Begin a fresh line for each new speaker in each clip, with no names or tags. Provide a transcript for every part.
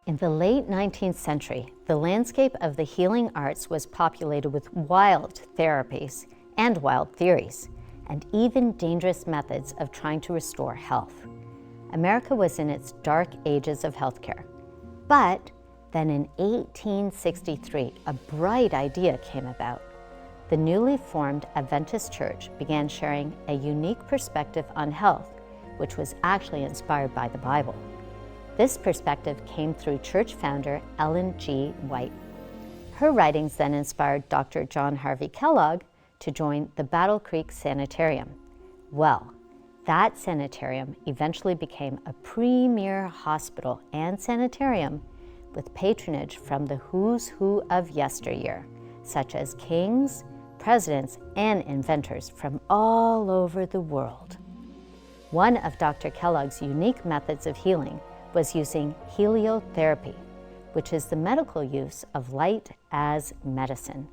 In the late 19th century, the landscape of the healing arts was populated with wild therapies and wild theories, and even dangerous methods of trying to restore health. America was in its dark ages of healthcare. But then in 1863, a bright idea came about. The newly formed Adventist Church began sharing a unique perspective on health, which was actually inspired by the Bible. This perspective came through church founder Ellen G. White. Her writings then inspired Dr. John Harvey Kellogg to join the Battle Creek Sanitarium. Well, that sanitarium eventually became a premier hospital and sanitarium with patronage from the who's who of yesteryear, such as kings, presidents, and inventors from all over the world. One of Dr. Kellogg's unique methods of healing was using heliotherapy, which is the medical use of light as medicine.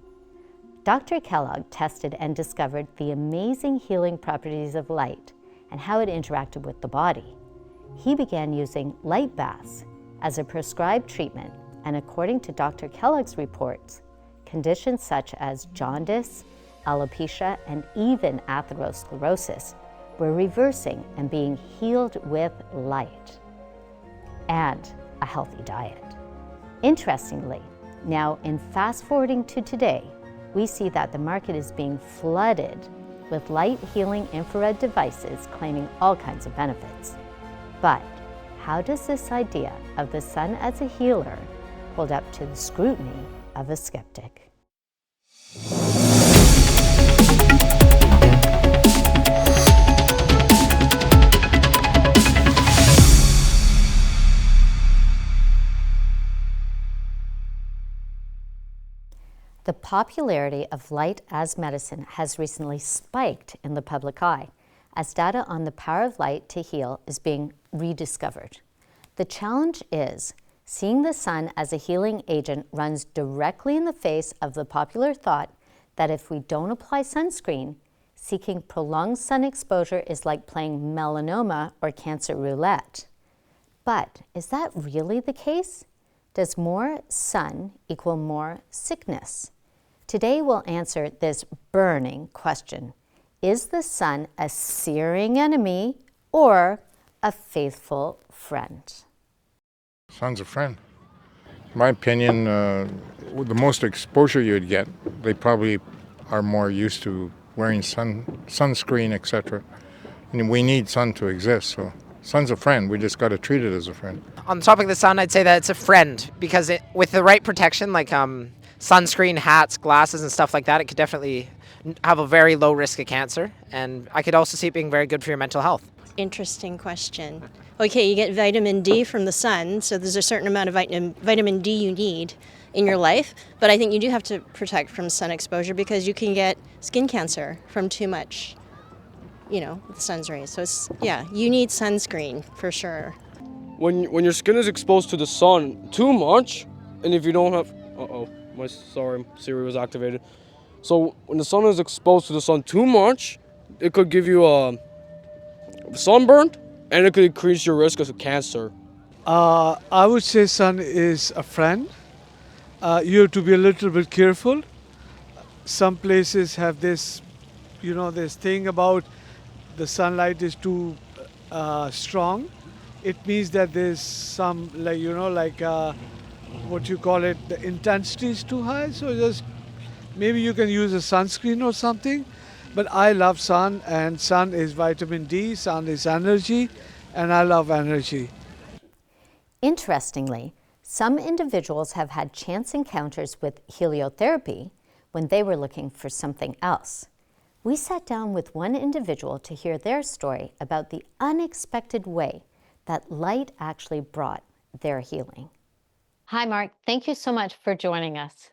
Dr. Kellogg tested and discovered the amazing healing properties of light and how it interacted with the body. He began using light baths as a prescribed treatment, and according to Dr. Kellogg's reports, conditions such as jaundice, alopecia, and even atherosclerosis were reversing and being healed with light and a healthy diet. Interestingly, now in fast forwarding to today, we see that the market is being flooded with light healing infrared devices claiming all kinds of benefits. But how does this idea of the sun as a healer hold up to the scrutiny of a skeptic? The popularity of light as medicine has recently spiked in the public eye as data on the power of light to heal is being rediscovered. The challenge is seeing the sun as a healing agent runs directly in the face of the popular thought that if we don't apply sunscreen, seeking prolonged sun exposure is like playing melanoma or cancer roulette. But is that really the case? Does more sun equal more sickness? Today we'll answer this burning question. Is the sun a searing enemy or a faithful friend?
Sun's a friend. In my opinion, with the most exposure you'd get, they probably are more used to wearing sunscreen, etc. And we need sun to exist, so sun's a friend. We just got to treat it as a friend.
On the topic of the sun, I'd say that it's a friend because with the right protection, like sunscreen, hats, glasses, and stuff like that, it could definitely have a very low risk of cancer. And I could also see it being very good for your mental health.
Interesting question. Okay, you get vitamin D from the sun, so there's a certain amount of vitamin D you need in your life, but I think you do have to protect from sun exposure because you can get skin cancer from too much, the sun's rays. So you need sunscreen for sure.
When your skin is exposed to the sun too much, and if you don't have, Siri was activated. So when the sun is exposed to the sun too much, it could give you a sunburn, and it could increase your risk of cancer.
I would say sun is a friend. You have to be a little bit careful. Some places have this, this thing about the sunlight is too strong. It means that there's some, what you call it, the intensity is too high. So just maybe you can use a sunscreen or something. But I love sun, and sun is vitamin D, sun is energy, and I love energy.
Interestingly, some individuals have had chance encounters with heliotherapy when they were looking for something else. We sat down with one individual to hear their story about the unexpected way that light actually brought their healing. Hi, Mark. Thank you so much for joining us.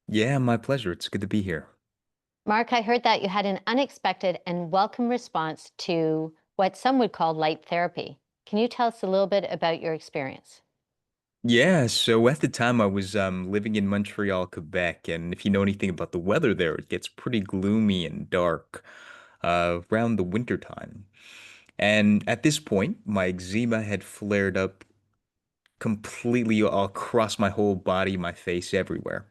Yeah, my pleasure. It's good to be here.
Mark, I heard that you had an unexpected and welcome response to what some would call light therapy. Can you tell us a little bit about your experience?
Yeah, so at the time I was living in Montreal, Quebec, and if you know anything about the weather there, it gets pretty gloomy and dark around the winter time. And at this point, my eczema had flared up completely across my whole body, my face, everywhere.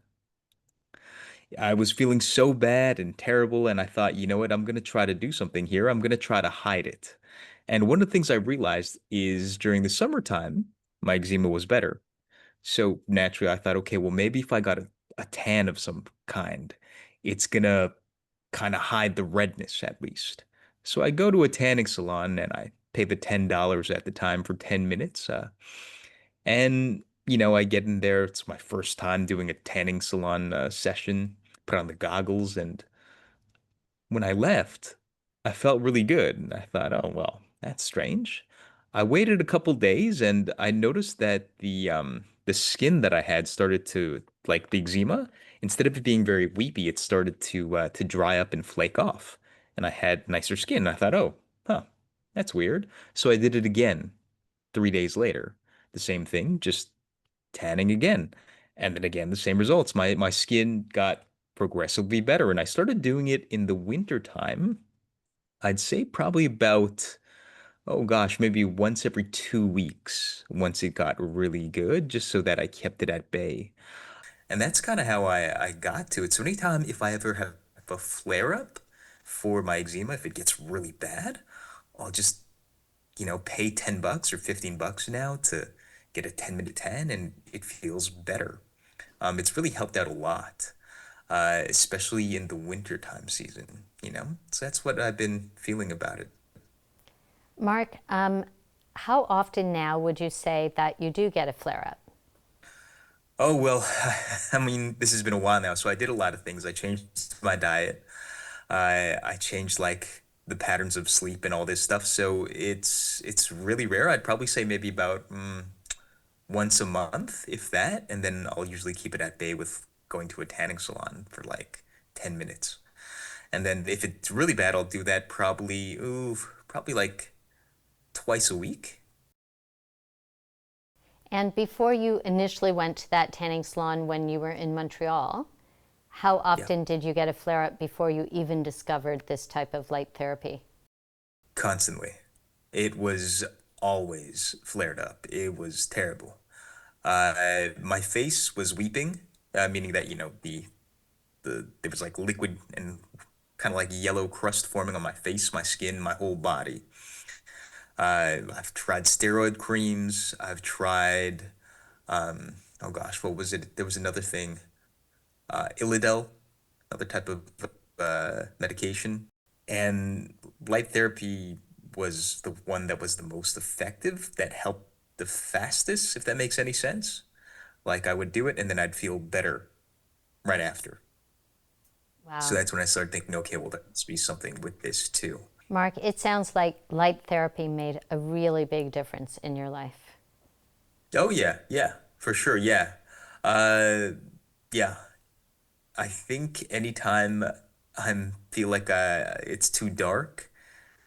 I was feeling so bad and terrible, and I thought, you know what, I'm gonna try to do something here. I'm gonna try to hide it. And one of the things I realized is during the summertime, my eczema was better. So naturally, I thought, okay, well, maybe if I got a tan of some kind, it's gonna kind of hide the redness at least. So I go to a tanning salon and I pay the $10 at the time for 10 minutes. And, I get in there. It's my first time doing a tanning salon session, put on the goggles, and when I left, I felt really good. And I thought, oh, well, that's strange. I waited a couple days and I noticed that the skin that I had started to, like the eczema, instead of it being very weepy, it started to dry up and flake off. And I had nicer skin. I thought, oh, huh, that's weird. So I did it again 3 days later. The same thing, just tanning again. And then again, the same results. My skin got progressively better. And I started doing it in the winter time. I'd say probably about, oh gosh, maybe once every 2 weeks, once it got really good, just so that I kept it at bay. And that's kind of how I got to it. So anytime if I ever have a flare up for my eczema, if it gets really bad, I'll just, pay $10 or $15 now to get a 10-minute tan and it feels better. It's really helped out a lot, especially in the wintertime season. So that's what I've been feeling about it.
Mark, how often now would you say that you do get a flare up?
Oh, well, I mean, this has been a while now, so I did a lot of things. I changed my diet. I changed like the patterns of sleep and all this stuff. So it's really rare. I'd probably say maybe about once a month, if that, and then I'll usually keep it at bay with going to a tanning salon for like 10 minutes. And then if it's really bad, I'll do that probably like twice a week.
And before you initially went to that tanning salon when you were in Montreal, how
Yeah.
often did you get a flare up before you even discovered this type of light therapy?
Constantly. It was always flared up. It was terrible. My face was weeping, meaning that, there was like liquid and kind of like yellow crust forming on my face, my skin, my whole body. I've tried steroid creams. I've tried, oh gosh, what was it? There was another thing, Ilidel, another type of medication. And light therapy was the one that was the most effective, that helped the fastest, if that makes any sense. Like I would do it and then I'd feel better right after. So
Wow.
that's when I started thinking, okay, well, there must be something with this too.
Mark, it sounds like light therapy made a really big difference in your life.
Oh yeah, yeah, for sure, yeah. Uh, yeah, I think anytime I feel like it's too dark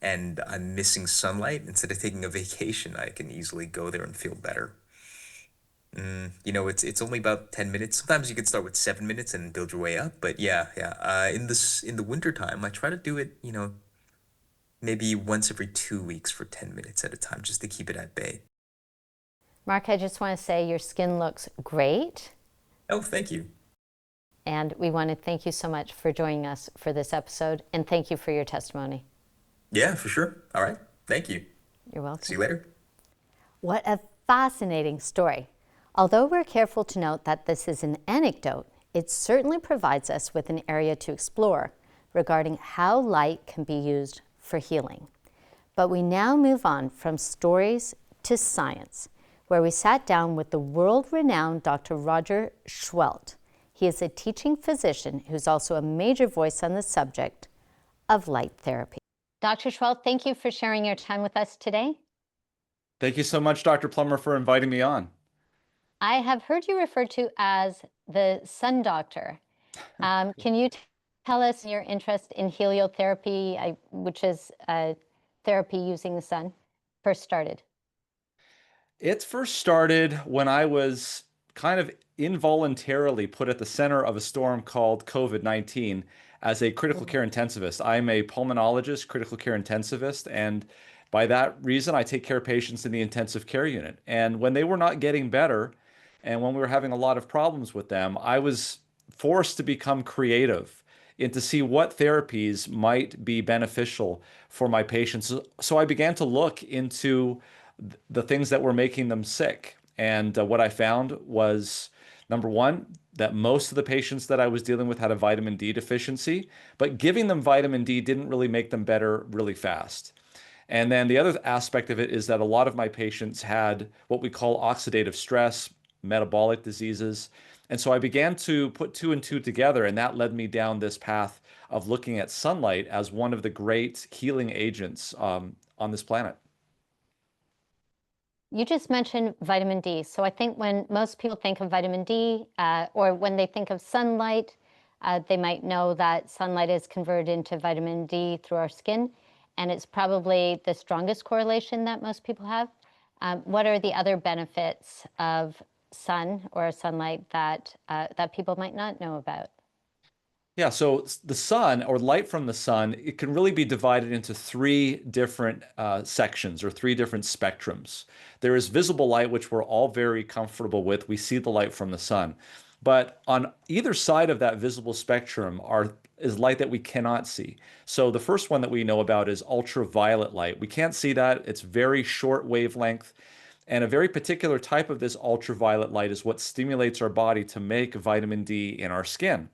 and I'm missing sunlight, instead of taking a vacation, I can easily go there and feel better. It's only about 10 minutes. Sometimes you can start with 7 minutes and build your way up, but yeah, yeah. In the winter time, I try to do it, maybe once every 2 weeks for 10 minutes at a time, just to keep it at bay.
Mark, I just want to say your skin looks great.
Oh, thank you.
And we want to thank you so much for joining us for this episode. And thank you for your testimony.
Yeah, for sure. All right. Thank you.
You're welcome.
See you later.
What a fascinating story. Although we're careful to note that this is an anecdote, it certainly provides us with an area to explore regarding how light can be used for healing. But we now move on from stories to science, where we sat down with the world-renowned Dr. Roger Sehuelt. He is a teaching physician who's also a major voice on the subject of light therapy. Dr. Sehuelt, thank you for sharing your time with us today.
Thank you so much, Dr. Plummer, for inviting me on.
I have heard you referred to as the sun doctor. Can you tell us your interest in heliotherapy, which is therapy using the sun, first started?
It first started when I was kind of involuntarily put at the center of a storm called COVID-19 as a critical care intensivist. I'm a pulmonologist, critical care intensivist, and By that reason, I take care of patients in the intensive care unit. And when they were not getting better, and when we were having a lot of problems with them, I was forced to become creative and to see what therapies might be beneficial for my patients. So I began to look into the things that were making them sick. And what I found was number one, that most of the patients that I was dealing with had a vitamin D deficiency, but giving them vitamin D didn't really make them better really fast. And then the other aspect of it is that a lot of my patients had what we call oxidative stress, metabolic diseases. And so I began to put two and two together, and that led me down this path of looking at sunlight as one of the great healing agents on this planet.
You just mentioned vitamin D. So I think when most people think of vitamin D, or when they think of sunlight, they might know that sunlight is converted into vitamin D through our skin, and it's probably the strongest correlation that most people have. What are the other benefits of sun or sunlight that that people might not know about?
Yeah, so the sun or light from the sun, it can really be divided into three different sections or three different spectrums. There is visible light, which we're all very comfortable with. We see the light from the sun. But on either side of that visible spectrum is light that we cannot see. So the first one that we know about is ultraviolet light. We can't see that. It's very short wavelength. And a very particular type of this ultraviolet light is what stimulates our body to make vitamin D in our skin.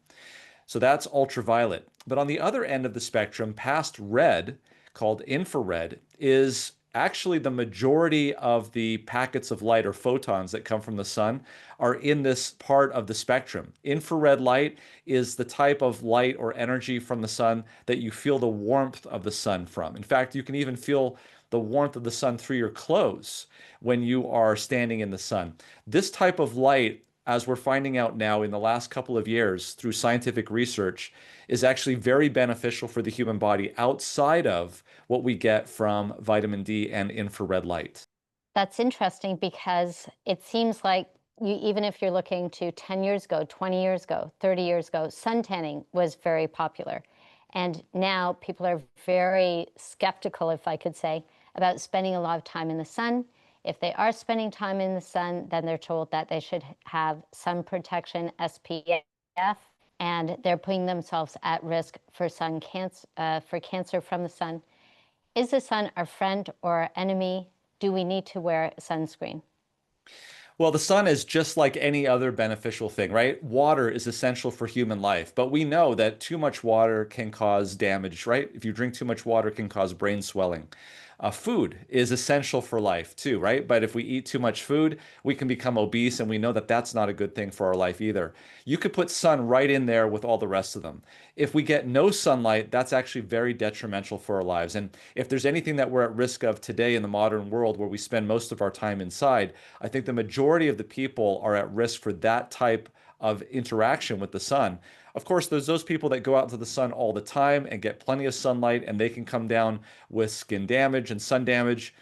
So that's ultraviolet. But on the other end of the spectrum, past red, called infrared, is actually the majority of the packets of light or photons that come from the sun are in this part of the spectrum. Infrared light is the type of light or energy from the sun that you feel the warmth of the sun from. In fact, you can even feel the warmth of the sun through your clothes when you are standing in the sun. This type of light, as we're finding out now in the last couple of years through scientific research, is actually very beneficial for the human body outside of what we get from vitamin D and infrared light.
That's interesting because it seems like even if you're looking to 10 years ago, 20 years ago, 30 years ago, sun tanning was very popular. And now people are very skeptical, if I could say, about spending a lot of time in the sun. If they are spending time in the sun, then they're told that they should have sun protection SPF, and they're putting themselves at risk for for cancer from the sun. Is the sun our friend or our enemy? Do we need to wear sunscreen?
Well, the sun is just like any other beneficial thing, right? Water is essential for human life, but we know that too much water can cause damage, right? If you drink too much water, it can cause brain swelling. Food is essential for life too, right? But if we eat too much food, we can become obese, and we know that that's not a good thing for our life either. You could put sun right in there with all the rest of them. If we get no sunlight, that's actually very detrimental for our lives. And if there's anything that we're at risk of today in the modern world where we spend most of our time inside, I think the majority of the people are at risk for that type of interaction with the sun. Of course, there's those people that go out into the sun all the time and get plenty of sunlight, and they can come down with skin damage and sun damage.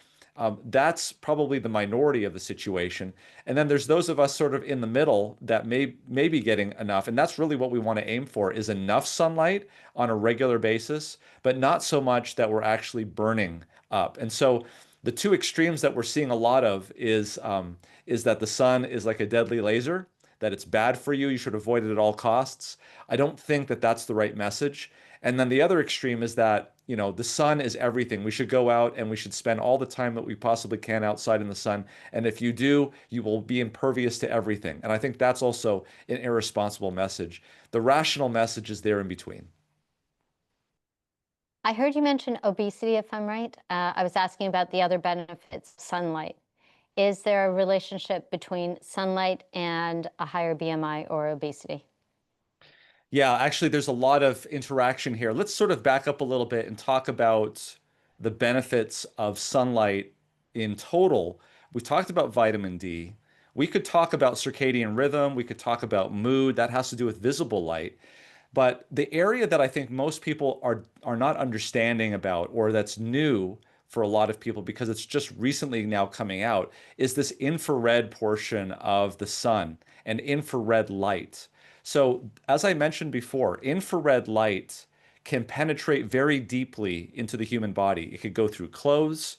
That's probably the minority of the situation. And then there's those of us sort of in the middle that may be getting enough. And that's really what we want to aim for, is enough sunlight on a regular basis, but not so much that we're actually burning up. And so the two extremes that we're seeing a lot of is that the sun is like a deadly laser, that it's bad for you, you should avoid it at all costs. I don't think that that's the right message. And then the other extreme is that, the sun is everything. We should go out and we should spend all the time that we possibly can outside in the sun. And if you do, you will be impervious to everything. And I think that's also an irresponsible message. The rational message is there in between.
I heard you mention obesity, if I'm right. I was asking about the other benefits of sunlight. Is there a relationship between sunlight and a higher BMI or obesity?
Yeah, actually, there's a lot of interaction here. Let's sort of back up a little bit and talk about the benefits of sunlight in total. We talked about vitamin D. We could talk about circadian rhythm. We could talk about mood. That has to do with visible light. But the area that I think most people are not understanding about, or that's new for a lot of people because it's just recently now coming out, is this infrared portion of the sun and infrared light. So, as I mentioned before, infrared light can penetrate very deeply into the human body. It could go through clothes,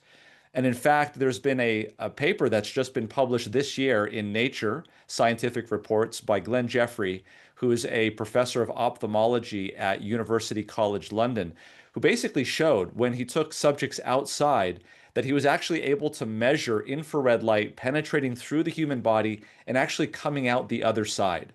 And in fact, there's been a paper that's just been published this year in Nature Scientific Reports by Glenn Jeffrey, who is a professor of ophthalmology at University College London, who basically showed when he took subjects outside that he was actually able to measure infrared light penetrating through the human body and actually coming out the other side.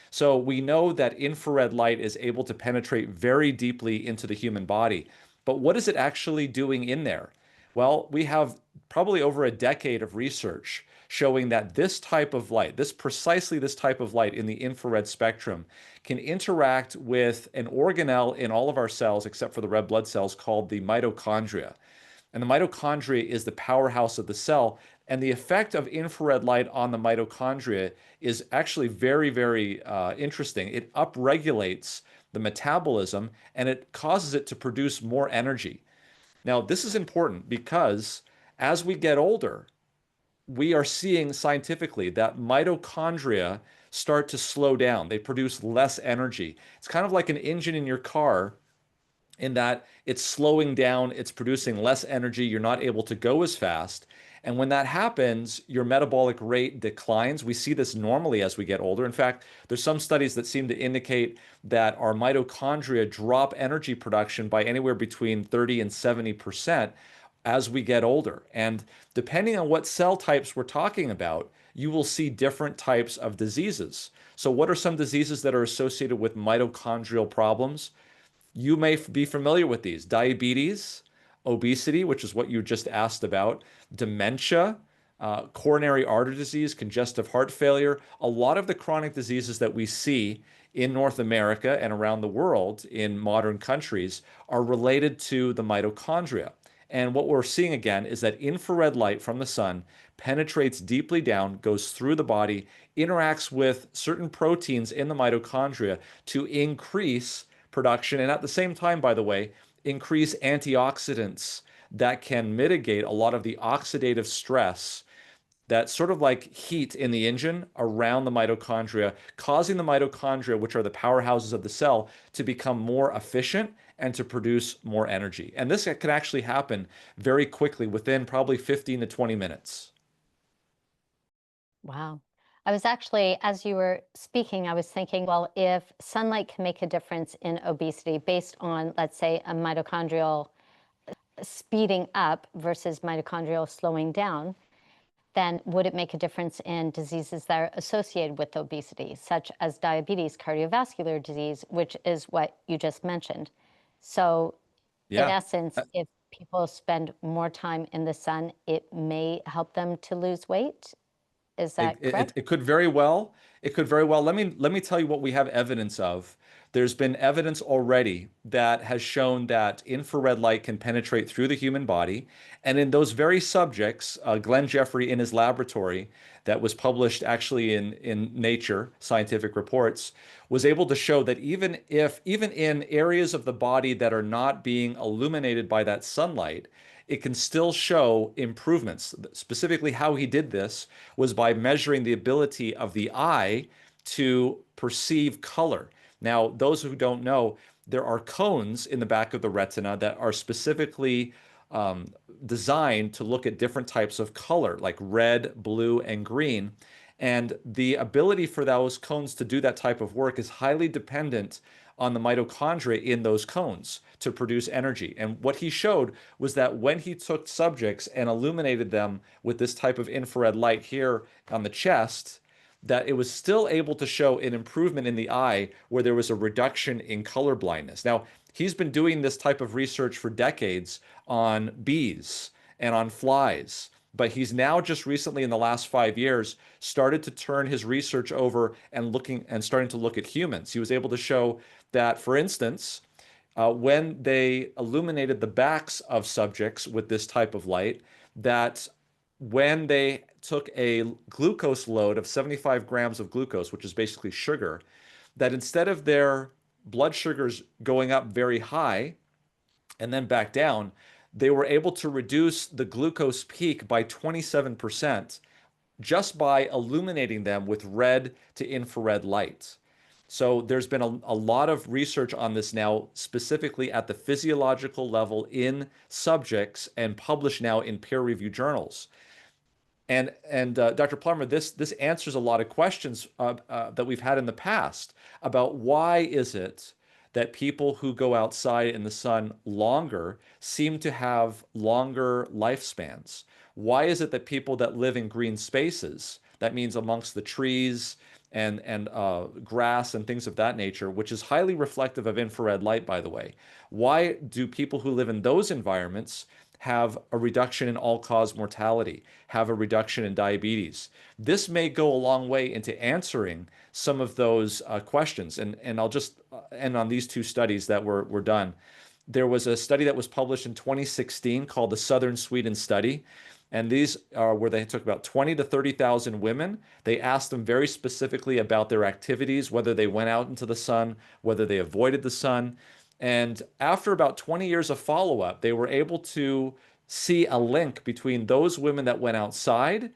So we know that infrared light is able to penetrate very deeply into the human body. But what is it actually doing in there? Well, we have probably over a decade of research showing that this type of light, precisely this type of light in the infrared spectrum, can interact with an organelle in all of our cells, except for the red blood cells, called the mitochondria. And the mitochondria is the powerhouse of the cell. And the effect of infrared light on the mitochondria is actually very, very interesting. It upregulates the metabolism and it causes it to produce more energy. Now, this is important because as we get older, we are seeing scientifically that mitochondria start to slow down. They produce less energy. It's kind of like an engine in your car in that it's slowing down, it's producing less energy, you're not able to go as fast. And when that happens, your metabolic rate declines. We see this normally as we get older. In fact, there's some studies that seem to indicate that our mitochondria drop energy production by anywhere between 30 and 70% as we get older. And depending on what cell types we're talking about, you will see different types of diseases. So what are some diseases that are associated with mitochondrial problems? You may be familiar with these: diabetes, obesity, which is what you just asked about, dementia, coronary artery disease, congestive heart failure. A lot of the chronic diseases that we see in North America and around the world in modern countries are related to the mitochondria. And what we're seeing again is that infrared light from the sun penetrates deeply down, goes through the body, interacts with certain proteins in the mitochondria to increase production, and at the same time, by the way, increase antioxidants that can mitigate a lot of the oxidative stress that's sort of like heat in the engine around the mitochondria, causing the mitochondria, which are the powerhouses of the cell, to become more efficient and to produce more energy. And this can actually happen very quickly within probably 15 to 20 minutes.
Wow. I was actually, as you were speaking, I was thinking, well, if sunlight can make a difference in obesity based on, let's say, a mitochondrial speeding up versus mitochondrial slowing down, then would it make a difference in diseases that are associated with obesity, such as diabetes, cardiovascular disease, which is what you just mentioned? So, in
Yeah.
essence, if people spend more time in the sun, it may help them to lose weight. Is that correct?
It could very well. It could very well. Let me tell you what we have evidence of. There's been evidence already that has shown that infrared light can penetrate through the human body. And in those very subjects, Glenn Jeffrey in his laboratory, that was published actually in Nature Scientific Reports, was able to show that even in areas of the body that are not being illuminated by that sunlight, it can still show improvements. Specifically, how he did this was by measuring the ability of the eye to perceive color. Now, those who don't know, there are cones in the back of the retina that are specifically designed to look at different types of color, like red, blue, and green. And the ability for those cones to do that type of work is highly dependent on the mitochondria in those cones to produce energy. And what he showed was that when he took subjects and illuminated them with this type of infrared light here on the chest, that it was still able to show an improvement in the eye where there was a reduction in color blindness. Now, he's been doing this type of research for decades on bees and on flies. But he's now just recently in the last 5 years started to turn his research over and starting to look at humans. He was able to show that, for instance, when they illuminated the backs of subjects with this type of light, that when they took a glucose load of 75 grams of glucose, which is basically sugar, that instead of their blood sugars going up very high and then back down, they were able to reduce the glucose peak by 27% just by illuminating them with red to infrared light. So there's been a lot of research on this now, specifically at the physiological level in subjects and published now in peer-reviewed journals. And Dr. Plummer, this answers a lot of questions that we've had in the past about why is it that people who go outside in the sun longer seem to have longer lifespans? Why is it that people that live in green spaces, that means amongst the trees and grass and things of that nature, which is highly reflective of infrared light, by the way, why do people who live in those environments have a reduction in all-cause mortality, have a reduction in diabetes? This may go a long way into answering some of those questions. And I'll just end on these two studies that were done. There was a study that was published in 2016 called the Southern Sweden Study. And these are where they took about 20 to 30,000 women. They asked them very specifically about their activities, whether they went out into the sun, whether they avoided the sun. And after about 20 years of follow-up, they were able to see a link between those women that went outside,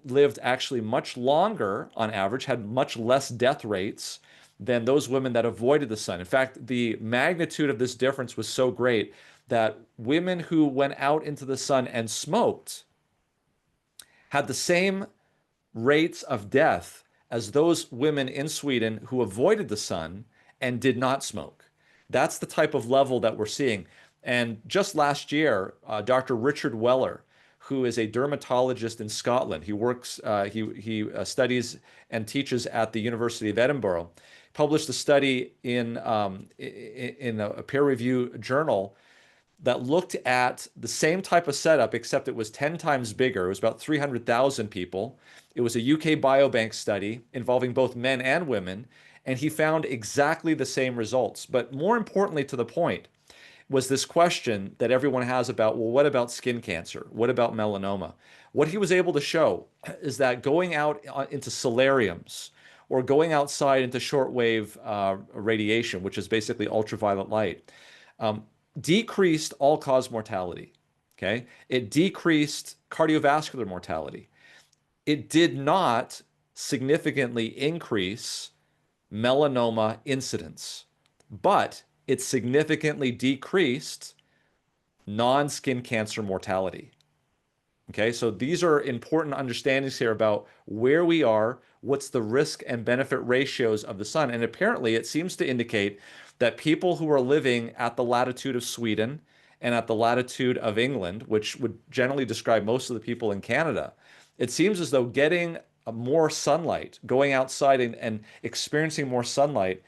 lived actually much longer on average, had much less death rates than those women that avoided the sun. In fact, the magnitude of this difference was so great that women who went out into the sun and smoked had the same rates of death as those women in Sweden who avoided the sun and did not smoke. That's the type of level that we're seeing. And just last year, Dr. Richard Weller, who is a dermatologist in Scotland, he studies and teaches at the University of Edinburgh, published a study in a peer-reviewed journal that looked at the same type of setup, except it was 10 times bigger. It was about 300,000 people. It was a UK biobank study involving both men and women, and he found exactly the same results. But more importantly to the point was this question that everyone has about, well, what about skin cancer? What about melanoma? What he was able to show is that going out into solariums or going outside into shortwave radiation, which is basically ultraviolet light, decreased all-cause mortality. Okay, it decreased cardiovascular mortality. It did not significantly increase melanoma incidence, but it significantly decreased non-skin cancer mortality. Okay, so these are important understandings here about where we are, what's the risk and benefit ratios of the sun. And apparently it seems to indicate that people who are living at the latitude of Sweden and at the latitude of England, which would generally describe most of the people in Canada, it seems as though getting more sunlight, going outside and experiencing more sunlight,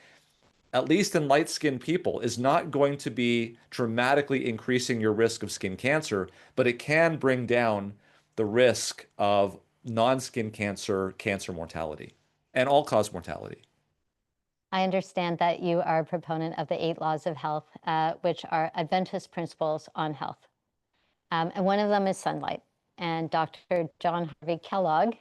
at least in light-skinned people, is not going to be dramatically increasing your risk of skin cancer, but it can bring down the risk of non-skin cancer, cancer mortality, and all-cause mortality.
I understand that you are a proponent of the 8 laws of health, which are Adventist principles on health. And one of them is sunlight. And Dr. John Harvey Kellogg,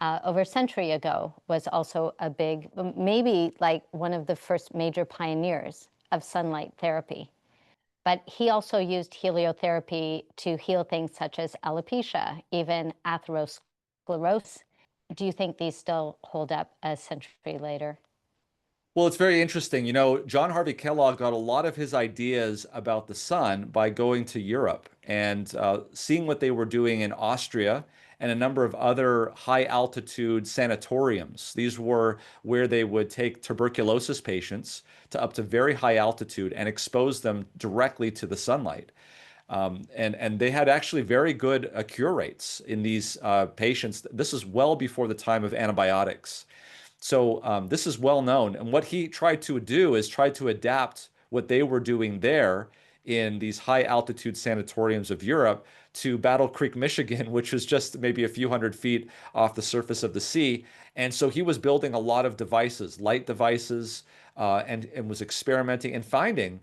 over a century ago, was also a big, maybe like one of the first major pioneers of sunlight therapy. But he also used heliotherapy to heal things such as alopecia, even atherosclerosis. Do you think these still hold up a century later?
Well, it's very interesting. You know, John Harvey Kellogg got a lot of his ideas about the sun by going to Europe and seeing what they were doing in Austria and a number of other high altitude sanatoriums. These were where they would take tuberculosis patients to up to very high altitude and expose them directly to the sunlight. And they had actually very good cure rates in these patients. This is well before the time of antibiotics. So this is well known. And what he tried to do is try to adapt what they were doing there in these high altitude sanatoriums of Europe to Battle Creek, Michigan, which was just maybe a few hundred feet off the surface of the sea. And so he was building a lot of devices, light devices, and was experimenting and finding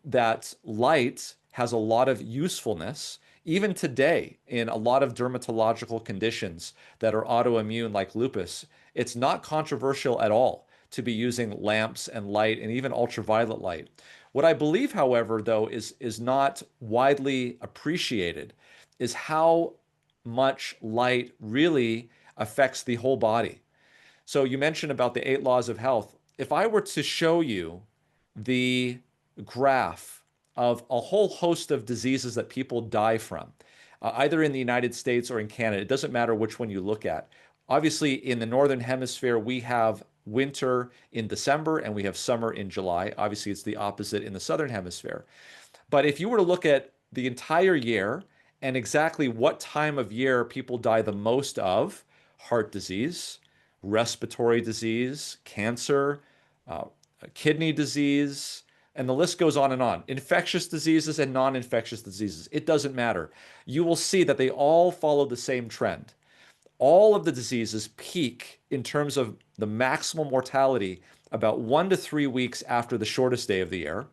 that light has a lot of usefulness even today in a lot of dermatological conditions that are autoimmune like lupus. It's not controversial at all to be using lamps and light and even ultraviolet light. What I believe, however, though, is not widely appreciated is how much light really affects the whole body. So you mentioned about the 8 laws of health. If I were to show you the graph of a whole host of diseases that people die from, either in the United States or in Canada, it doesn't matter which one you look at. Obviously, in the Northern Hemisphere, we have winter in December and we have summer in July. Obviously, it's the opposite in the Southern Hemisphere. But if you were to look at the entire year and exactly what time of year people die the most of heart disease, respiratory disease, cancer, uh, kidney disease, and the list goes on and on. Infectious diseases and non-infectious diseases. It doesn't matter. You will see that they all follow the same trend. All of the diseases peak in terms of the maximal mortality about 1 to 3 weeks after the shortest day of the year.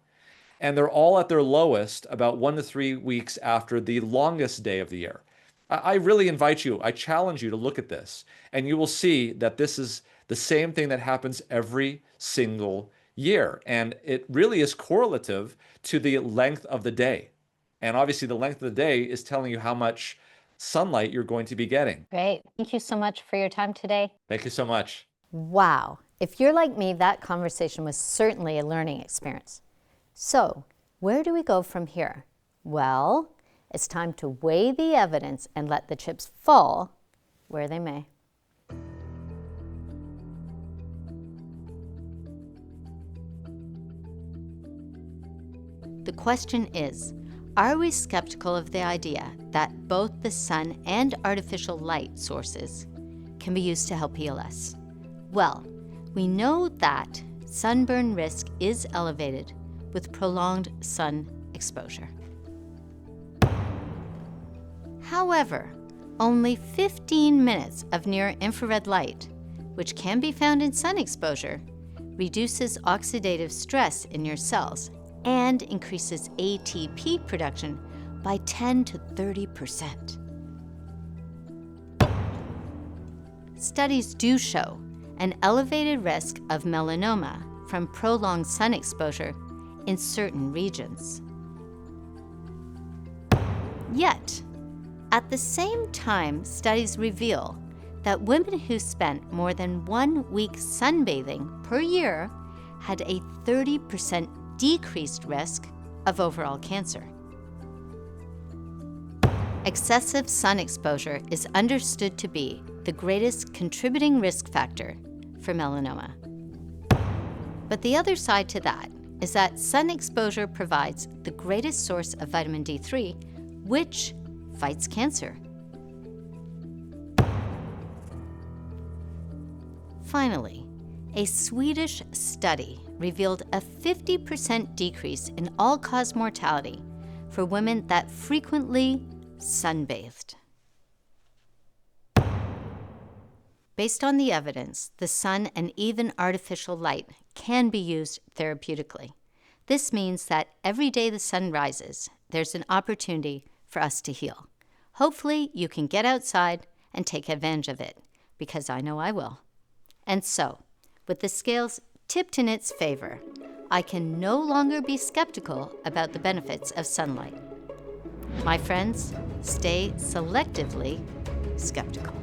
And they're all at their lowest about 1 to 3 weeks after the longest day of the year. I really invite you, I challenge you to look at this, and you will see that this is the same thing that happens every single year. And it really is correlative to the length of the day. And obviously, the length of the day is telling you how much sunlight you're going to be getting.
Great. Thank you so much for your time today.
Thank you so much.
Wow. If you're like me, that conversation was certainly a learning experience. So, where do we go from here? Well, it's time to weigh the evidence and let the chips fall where they may. The question is, are we skeptical of the idea that both the sun and artificial light sources can be used to help heal us? Well, we know that sunburn risk is elevated with prolonged sun exposure. However, only 15 minutes of near-infrared light, which can be found in sun exposure, reduces oxidative stress in your cells and increases ATP production by 10 to 30%. Studies do show an elevated risk of melanoma from prolonged sun exposure in certain regions. Yet, at the same time, studies reveal that women who spent more than 1 week sunbathing per year had a 30% decreased risk of overall cancer. Excessive sun exposure is understood to be the greatest contributing risk factor for melanoma. But the other side to that is that sun exposure provides the greatest source of vitamin D3, which fights cancer. Finally, a Swedish study revealed a 50% decrease in all-cause mortality for women that frequently sunbathed. Based on the evidence, the sun and even artificial light can be used therapeutically. This means that every day the sun rises, there's an opportunity for us to heal. Hopefully, you can get outside and take advantage of it, because I know I will. And so, with the scales tipped in its favor, I can no longer be skeptical about the benefits of sunlight. My friends, stay selectively skeptical.